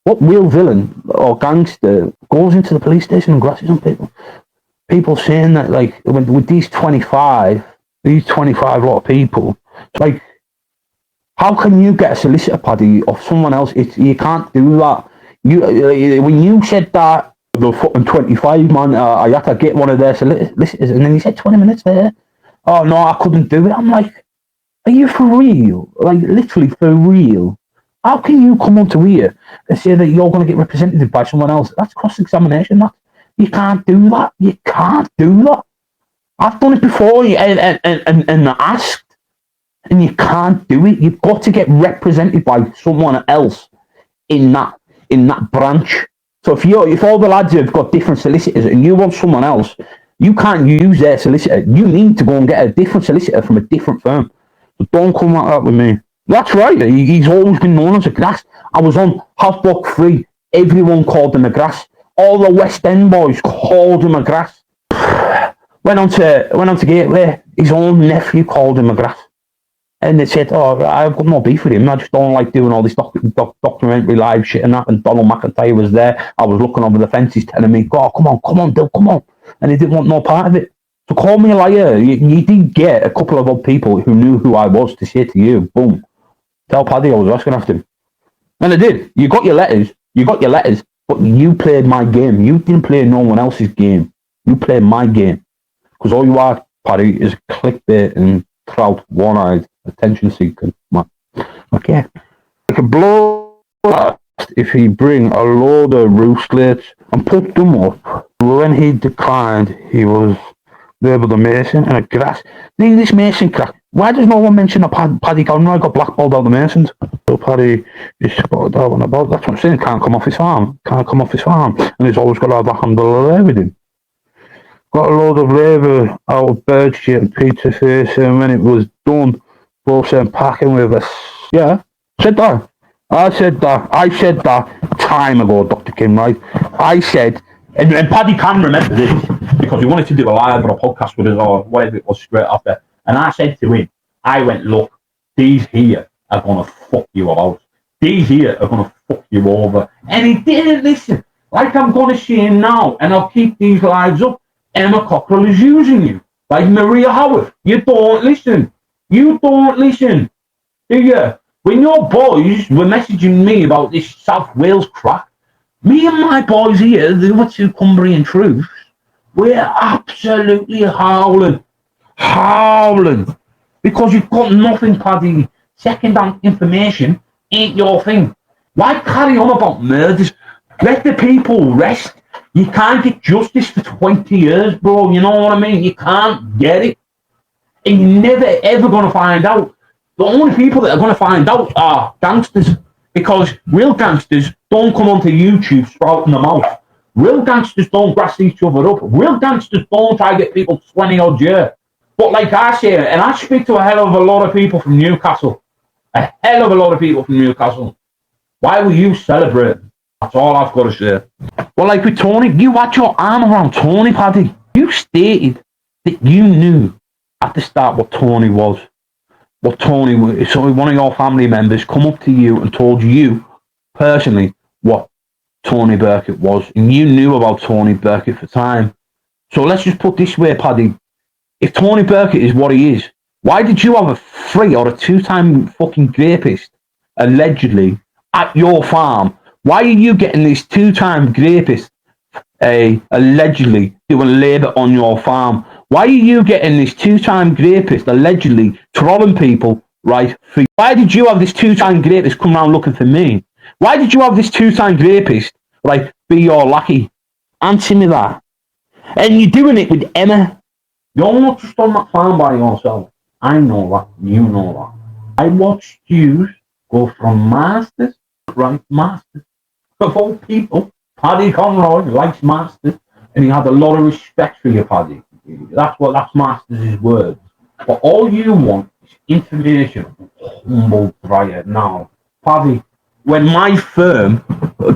What real villain or gangster goes into the police station and grasses on people? People saying that, like, with these 25 lot of people, like, how can you get a solicitor, Paddy, of someone else? You can't do that. When you said that, the fucking 25, man, I had to get one of their solicitors, and then you said 20 minutes there. Oh, no, I couldn't do it. I'm like, are you for real? Like, literally for real? How can you come onto here and say that you're going to get represented by someone else? That's cross-examination. You can't do that. You can't do that. I've done it before and asked, and you can't do it. You've got to get represented by someone else in that branch. So if all the lads have got different solicitors and you want someone else, you can't use their solicitor. You need to go and get a different solicitor from a different firm. So don't come like that with me. That's right. He's always been known as a grass. I was on Half Block 3. Everyone called him a grass. All the West End boys called him a grass. Went on to Gateway. His own nephew called him a grass. And they said, oh, I've got no beef with him. I just don't like doing all this documentary live shit and that. And Donald McIntyre was there. I was looking over the fence. He's telling me, oh, come on, Bill, come on. And he didn't want no part of it. So call me a liar. You did get a couple of odd people who knew who I was to say to you, boom, tell Paddy I was asking after him. And I did. You got your letters, but you played my game. You didn't play no one else's game. You played my game. Because all you are, Paddy, is clickbait and trout, one-eyed, attention-seeking man. Okay. I could blow if he bring a load of rooslets and put them up. When he declined, he was labelled a Mason and a grass. This Mason crack. Why does no one mention that Paddy Conroy got blackballed out the Masons? So Paddy is spotted out and about. That's what I'm saying. Can't come off his farm. And he's always got to have a handle there with him. Got a load of labour out of Bird Street and Peter Face, and when it was done, both said packing with us. Yeah, said that. I said that time ago, Dr. Kim, right? I said, and Paddy can remember this, because he wanted to do a live or a podcast with us or whatever it was straight after. And I said to him, I went, look, these here are going to fuck you about. These here are going to fuck you over. And he didn't listen. Like I'm going to see him now, and I'll keep these lives up. Emma Cockrell is using you. Like Maria Howard. You don't listen. Do you? When your boys were messaging me about this South Wales crack, me and my boys here, the other two Cumbrian troops, we're absolutely howling. Because you've got nothing, Paddy. Second-hand information ain't your thing. Why carry on about murders? Let the people rest. You can't get justice for 20 years, bro. You know what I mean? You can't get it. And you're never, ever going to find out. The only people that are going to find out are gangsters. Because real gangsters don't come onto YouTube sprouting them out. Real gangsters don't grass each other up. Real gangsters don't try to get people 20 odd years. But like I say, and I speak to a hell of a lot of people from Newcastle. Why were you celebrating? That's all I've got to say. Well, like with Tony, you had your arm around Tony, Paddy. You stated that you knew at the start what Tony was. So one of your family members come up to you and told you personally what Tony Burkett was. And you knew about Tony Burkett for time. So let's just put this way, Paddy. If Tony Burkett is what he is, why did you have a 3 or a 2-time fucking rapist, allegedly, at your farm? Why are you getting this 2-time rapist, allegedly, doing labour on your farm? Why are you getting this 2-time rapist, allegedly, trolling people, right? Why did you have this 2-time rapist come around looking for me? Why did you have this 2-time rapist, right, be your lackey? Answer me that. And you're doing it with Emma. You're not just on that farm by yourself. I know that. You know that. I watched you go from masters, of all people. Paddy Conroy likes masters, and he had a lot of respect for you, Paddy. That's masters' words. But all you want is information. Humble dryer now. Paddy, when my firm,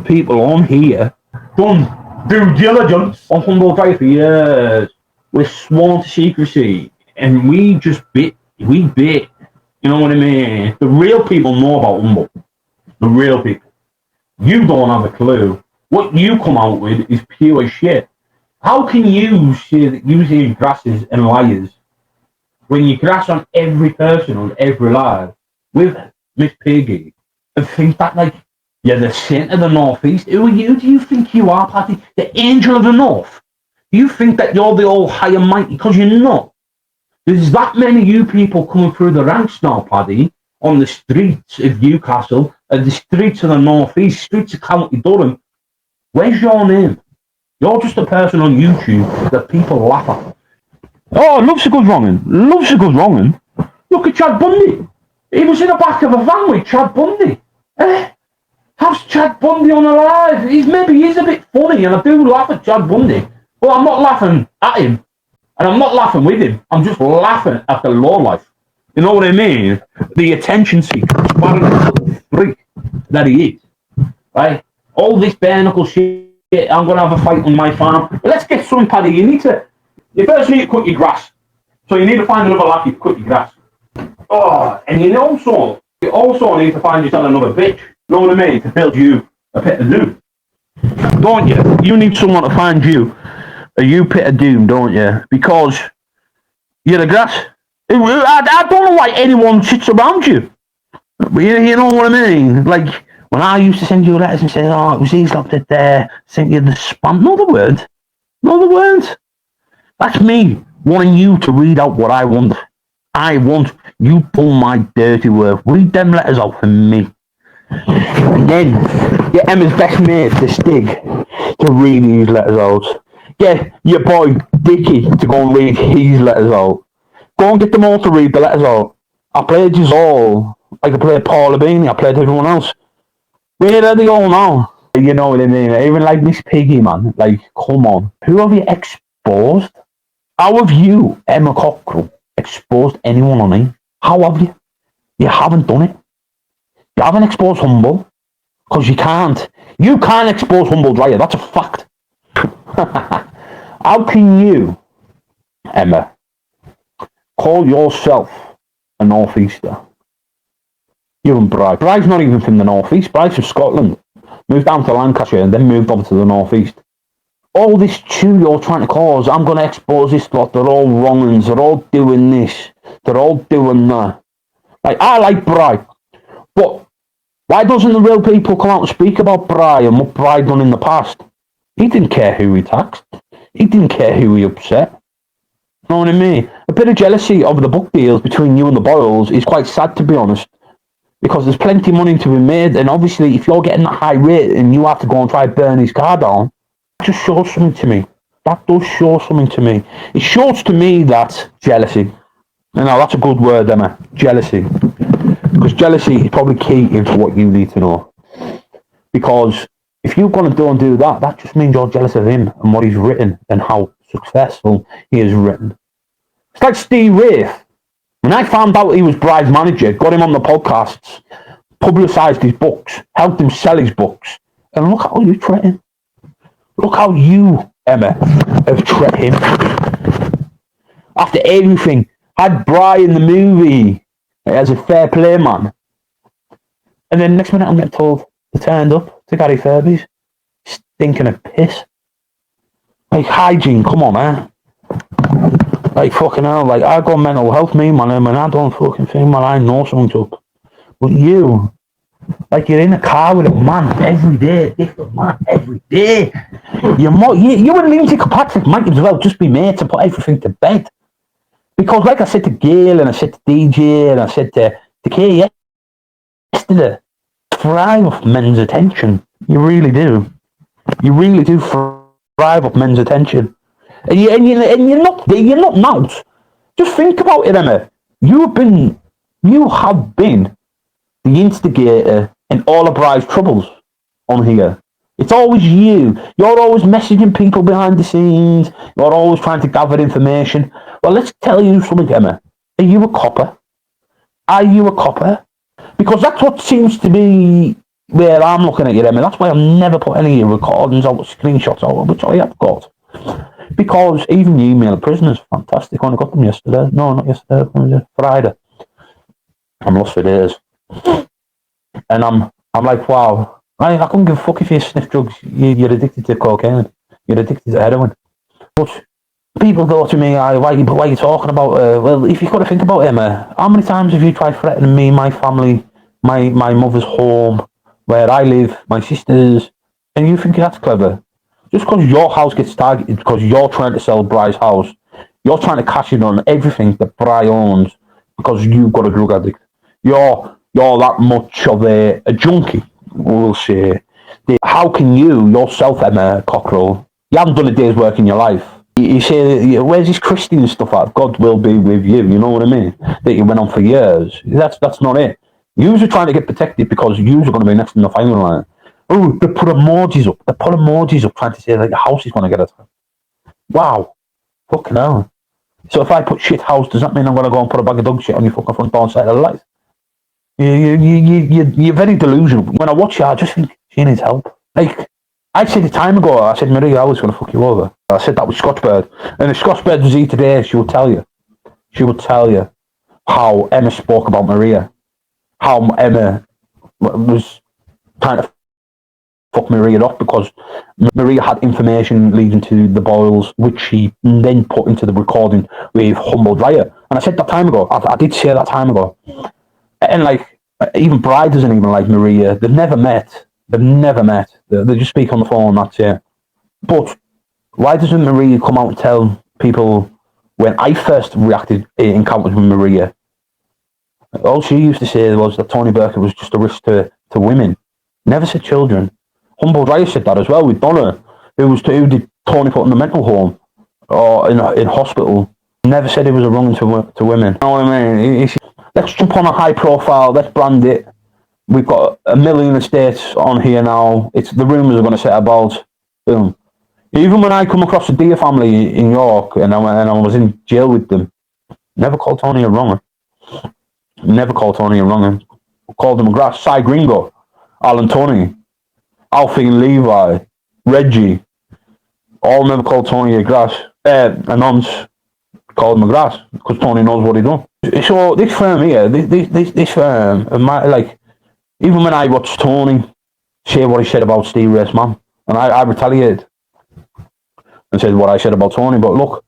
people on here, done due diligence on humble dryer for years, we're sworn to secrecy, and we bit. You know what I mean? The real people know about humble. The real people. You don't have a clue. What you come out with is pure shit. How can you say that using grasses and liars when you grass on every person on every live with Miss Piggy and think that like you're the saint of the northeast? Who are you? Do you think you are, Patty? The angel of the north? Do you think that you're the all high and mighty? Because you're not. There's that many of you people coming through the ranks now, Paddy, on the streets of Newcastle and the streets of the northeast, streets of County Durham. Where's your name? You're just a person on YouTube that people laugh at. Oh, loves a good wronging. Loves a good wronging. Look at Chad Bundy. He was in the back of a van with Chad Bundy. How's Chad Bundy on a live? Maybe he's a bit funny, and I do laugh at Chad Bundy. But I'm not laughing at him. And I'm not laughing with him. I'm just laughing at the lowlife. You know what I mean? The attention seeker, freak that he is. Right? All this bare knuckle shit, I'm going to have a fight on my farm. But let's get something, Paddy. You first need to cut your grass. So you need to find another lackey to cut your grass. Oh, and you also need to find yourself another bitch. You know what I mean? To build you a pit of doom. Don't you? You need someone to find you a pit of doom, don't you? Because you're the grass. I don't know why anyone sits around you. But you know what I mean? Like, when I used to send you letters and say, oh, it was these lot that sent you the spam. No, they weren't. No, they weren't. That's me wanting you to read out what I want. I want you pull my dirty work. Read them letters out for me. And then get Emma's best mate, the Stig, to read these letters out. Get your boy Dickie to go and read his letters out. Go and get them all to read the letters out. I played you all. Like I played Paula Beanie, I played everyone else. Where are they all now? You know what I mean? Even like Miss Piggy, man. Like, come on. Who have you exposed? How have you, Emma Cockrell, exposed anyone on me? How have you? You haven't done it. You haven't exposed Humble. Because you can't. You can't expose Humble Dryer. That's a fact. How can you, Emma, call yourself a northeaster? You and Bryce. Bryce's not even from the northeast. Bryce from Scotland. Moved down to Lancashire and then moved over to the northeast. All this chew you're trying to cause, I'm going to expose this lot. They're all wrong-uns. They're all doing this. They're all doing that. Like, I like Bryce. But why doesn't the real people come out and speak about Bryce and what Bryce done in the past? He didn't care who he taxed. He didn't care who he upset. You know what I mean? A bit of jealousy over the book deals between you and the Boyles is quite sad, to be honest. Because there's plenty of money to be made, and obviously if you're getting that high rate and you have to go and try and burn his car down, that just shows something to me. That does show something to me. It shows to me that jealousy. You know, that's a good word, Emma. Jealousy. Because jealousy is probably key into what you need to know. Because if you're going to do that, that just means you're jealous of him and what he's written and how successful he has written. It's like Steve Wraith. When I found out he was Bride's manager, got him on the podcasts, publicised his books, helped him sell his books, and look how you treat him. Look how you, Emma, have treated him. After everything, had Bri in the movie as a fair play man. And then next minute I'm getting told they turned up to Gary Furby's, stinking of piss. Like, hygiene, come on, man. Like, fucking hell, like, I got mental health, me, man, and I don't fucking think, man, I know something's up. But you, like, you're in a car with a man every day, different man every day. You and Lindsay Kirkpatrick might as well just be mates and put everything to bed. Because, like I said to Gail, and I said to DJ, and I said to Kay yesterday, thrive off men's attention. You really do. You really do thrive off men's attention. And you're not now. Just think about it, Emma. You have been the instigator in all of Bride's troubles on here. It's always you. You're always messaging people behind the scenes. You're always trying to gather information. Well, let's tell you something, Emma. Are you a copper? Are you a copper? Because that's what seems to be where I'm looking at you, Emma. That's why I've never put any recordings or screenshots out, which I have got. Because even the email of prisoners, fantastic. I only got them yesterday. No, not yesterday. Friday. I'm lost for days. And I'm like, wow. I couldn't give a fuck if you sniff drugs. You're addicted to cocaine. You're addicted to heroin. But people go to me, why are you talking about well, if you've got to think about Emma, how many times have you tried threatening me, my family, my mother's home, where I live, my sisters, and you think that's clever? Just because your house gets targeted because you're trying to sell Bry's house, you're trying to cash in on everything that Bry owns because you've got a drug addict. You're that much of a junkie, we'll say. How can you, yourself, Emma Cockrell, you haven't done a day's work in your life. You say, where's this Christian stuff at? God will be with you, you know what I mean? That you went on for years. That's not it. Yous are trying to get protected because yous are going to be next in the firing line. Oh, they put emojis up. They put emojis up trying to say that the house is going to get attacked. Wow. Fucking hell. So if I put shit house, does that mean I'm going to go and put a bag of dog shit on your fucking front door and side of the light? You're very delusional. When I watch you, I just think she needs help. Like, I said a time ago, I said, Maria, I was going to fuck you over. I said that with Scotchbird. And if Scotchbird was here today, she would tell you. She would tell you how Emma spoke about Maria. How Emma was trying to fuck Maria up because Maria had information leading to the boils, which she then put into the recording with Humboldt Riot. And I said that time ago. I did say that time ago. And like, even Bride doesn't even like Maria. They've never met. They just speak on the phone, that's it. But why doesn't Maria come out and tell people when I first encountered with Maria? All she used to say was that Tony Burke was just a risk to women. Never said children. Humboldt Riot said that as well with Donna, who did Tony put in the mental home or in hospital. Never said it was a wrong to women. You know what I mean? Let's jump on a high profile. Let's brand it. We've got 1 million estates on here now. It's the rumours are going to set about. Boom. Even when I come across the Deer family in York and I was in jail with them, never called Tony a wronger. Never called Tony a wronger. Called him a grass. Cy Gringo, Alan Tony, Alfie and Levi, Reggie, all never called Tony a grass. A nonce called him a grass because Tony knows what he done. So this firm here, this firm, like, even when I watched Tony say what he said about Steve Race Man, and I retaliated and said what I said about Tony, but look,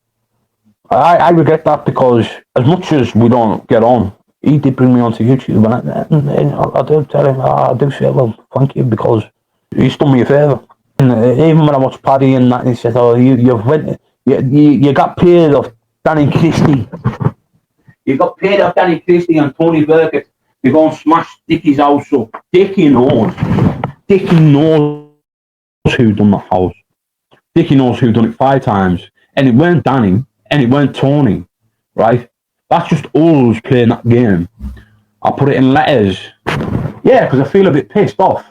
I regret that because as much as we don't get on, he did bring me onto YouTube, and I do tell him, I do say, well, thank you, because he's done me a favour. And even when I watched Paddy and that, he said, oh, you got paid off Danny Christie. You got paid off Danny Christie and Tony Burkett. You go and smash Dickie's house up. Dickie knows who done the house. Dickie knows who done it 5 times. And it weren't Danny, and it weren't Tony, right? That's just all us playing that game. I'll put it in letters. Yeah, because I feel a bit pissed off.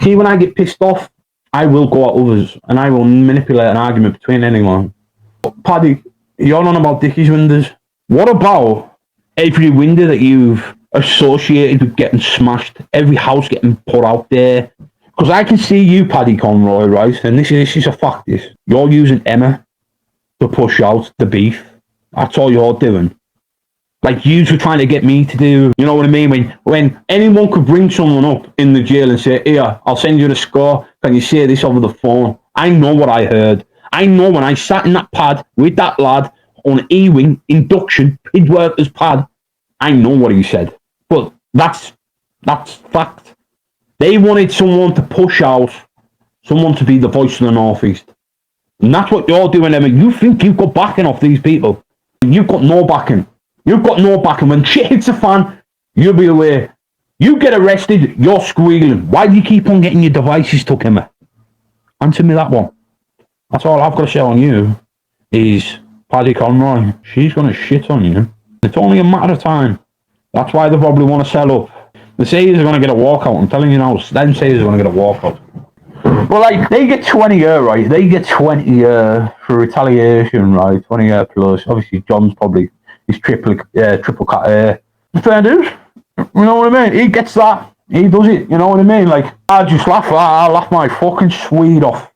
See, when I get pissed off, I will go at others, and I will manipulate an argument between anyone. But Paddy, you're on about Dickie's windows. What about every window that you've associated with getting smashed, every house getting put out there? Because I can see you, Paddy Conroy, right? And this is a fact, you're using Emma to push out the beef. That's all you're doing. Like, you were trying to get me to do, you know what I mean? When anyone could bring someone up in the jail and say, here, I'll send you the score. Can you say this over the phone? I know what I heard. I know when I sat in that pad with that lad on E-Wing induction, he'd work as pad. I know what he said. But that's fact. They wanted someone to push out, someone to be the voice of the Northeast. And that's what you're doing, Emma. You think you've got backing off these people. You've got no backing. You've got no backing. When shit hits a fan, you'll be away. You get arrested, you're squealing. Why do you keep on getting your devices took, Emma? Answer me that one. That's all I've got to say on you is, Paddy Conroy, she's going to shit on you. It's only a matter of time. That's why they probably want to sell up. The Sayers are going to get a walkout. I'm telling you now, them Sayers are going to get a walkout. Well, like, they get 20 year, right? They get 20 year for retaliation, right? 20 year plus. Obviously, John's probably his triple cut. Fair dues. You know what I mean? He gets that. He does it. You know what I mean? Like, I just laugh. I laugh my fucking Swede off.